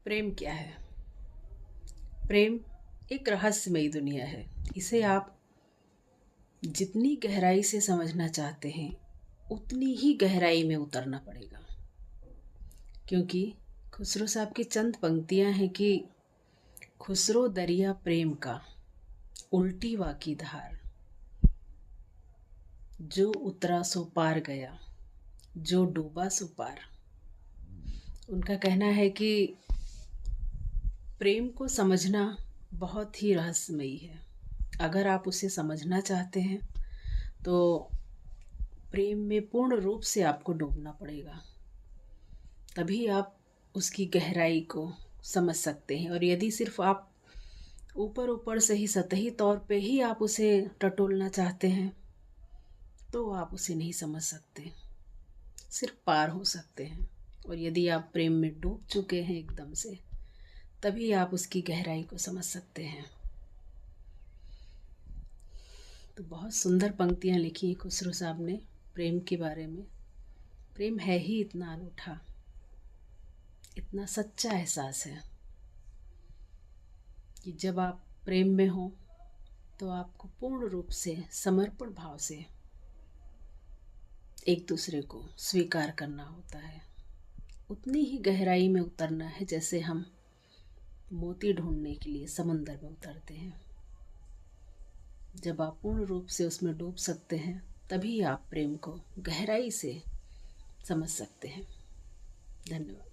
प्रेम क्या है? प्रेम एक रहस्यमयी दुनिया है। इसे आप जितनी गहराई से समझना चाहते हैं उतनी ही गहराई में उतरना पड़ेगा, क्योंकि खुसरो साहब की चंद पंक्तियां हैं कि खुसरो दरिया प्रेम का उल्टी वाकी धार, जो उतरा सो पार गया, जो डूबा सो पार। उनका कहना है कि प्रेम को समझना बहुत ही रहस्यमयी है। अगर आप उसे समझना चाहते हैं तो प्रेम में पूर्ण रूप से आपको डूबना पड़ेगा, तभी आप उसकी गहराई को समझ सकते हैं। और यदि सिर्फ आप ऊपर ऊपर से ही सतही तौर पे ही आप उसे टटोलना चाहते हैं तो आप उसे नहीं समझ सकते, सिर्फ पार हो सकते हैं। और यदि आप प्रेम में डूब चुके हैं एकदम से, तभी आप उसकी गहराई को समझ सकते हैं। तो बहुत सुंदर पंक्तियाँ लिखी हैं खुसरो साहब ने प्रेम के बारे में। प्रेम है ही इतना अनूठा, इतना सच्चा एहसास है कि जब आप प्रेम में हो तो आपको पूर्ण रूप से समर्पण भाव से एक दूसरे को स्वीकार करना होता है। उतनी ही गहराई में उतरना है जैसे हम मोती ढूंढने के लिए समंदर में उतरते हैं। जब आप पूर्ण रूप से उसमें डूब सकते हैं तभी आप प्रेम को गहराई से समझ सकते हैं। धन्यवाद।